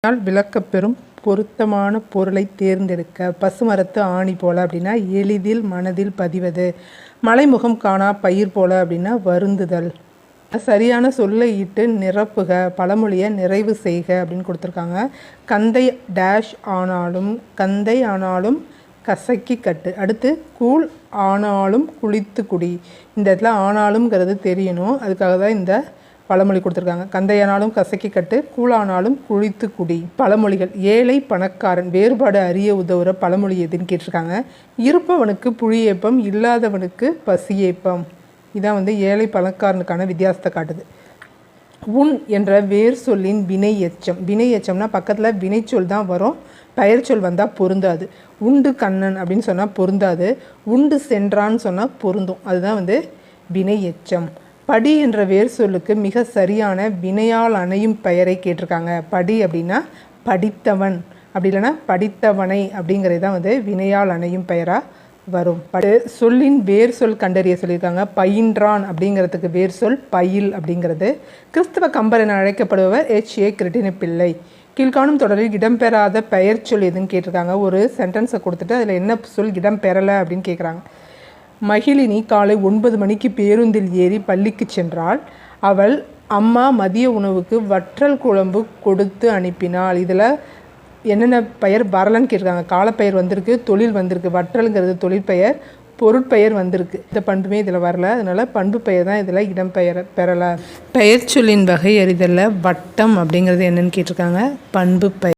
விளக்கப்பெறும் பொருத்தமான பொருளை தேர்ந்தெடுக்க. பசுமரத்து ஆணி போல அப்படின்னா எளிதில் மனதில் பதிவது. மலைமுகம் காணா பயிர் போல அப்படின்னா வருந்துதல். சரியான சொல்லை இட்டு நிரப்புக. பழமொழியை நிறைவு செய்க அப்படின்னு கொடுத்துருக்காங்க. கந்தை டேஷ் ஆனாலும் கசக்கி கட்டு. அடுத்து கூழ் ஆனாலும் குளித்து குடி. இந்த இடத்துல ஆனாலும்ங்கிறது தெரியணும், அதுக்காக தான் இந்த பழமொழி கொடுத்துருக்காங்க. கந்தையானாலும் கசக்கி கட்டு, கூழானாலும் குளித்து குடி. பழமொழிகள். ஏழை பணக்காரன் வேறுபாடு அறிய உதவுற பழமொழி எதுன்னு கேட்டிருக்காங்க. இருப்பவனுக்கு புழியேப்பம், இல்லாதவனுக்கு பசியேப்பம். இதான் ஏழை பணக்காரனுக்கான வித்தியாசத்தை காட்டுது. உன் என்ற வேர் சொல்லின் வினை எச்சம். வினை எச்சம்னா பக்கத்தில் வினைச்சொல் தான் வரும், பெயர் சொல் வந்தால் பொருந்தாது. உண்டு கண்ணன் அப்படின்னு சொன்னால் பொருந்தாது, உண்டு சென்றான்னு சொன்னால் பொருந்தும். அதுதான் வினை எச்சம். படி என்ற வேர் சொல்லுக்கு மிக சரியான வினையால் அணையும் பெயரை கேட்டிருக்காங்க. படி அப்படின்னா படித்தவன், அப்படி இல்லைன்னா படித்தவனை அப்படிங்கிறது தான் வினையால் அணையும் பெயராக வரும். சொல்லின் வேர் சொல் கண்டறிய சொல்லியிருக்காங்க. பயின்றான் அப்படிங்கிறதுக்கு வேர் சொல் பயில் அப்படிங்கிறது. கிறிஸ்தவ கம்பர் என அழைக்கப்படுபவர் H.A. கிருட்டின பிள்ளை. கீழ்காணும் தொடரில் இடம்பெறாத பெயர் சொல் எதுன்னு கேட்டிருக்காங்க. ஒரு சென்டென்ஸை கொடுத்துட்டு அதில் என்ன சொல் இடம்பெறலை அப்படின்னு கேட்குறாங்க. மகிழினி காலை 9 மணிக்கு பேருந்தில் ஏறி பள்ளிக்கு சென்றாள். அவள் அம்மா மதிய உணவுக்கு வற்றல் குழம்பு கொடுத்து அனுப்பினாள். இதில் என்னென்ன பெயர் வரலன்னு கேட்டிருக்காங்க. காலப்பெயர் வந்திருக்கு, தொழில் வந்திருக்கு. வற்றல்ங்கிறது தொழிற்பெயர், பொருட்பெயர் வந்திருக்கு. இந்த பண்புமே இதில் வரல, அதனால் பண்பு பெயர் தான் இதில் இடம்பெறலை. பெயர் சொல்லின் வகை அறிதலில் வட்டம் அப்படிங்கிறது என்னன்னு கேட்டிருக்காங்க. பண்பு பெயர்.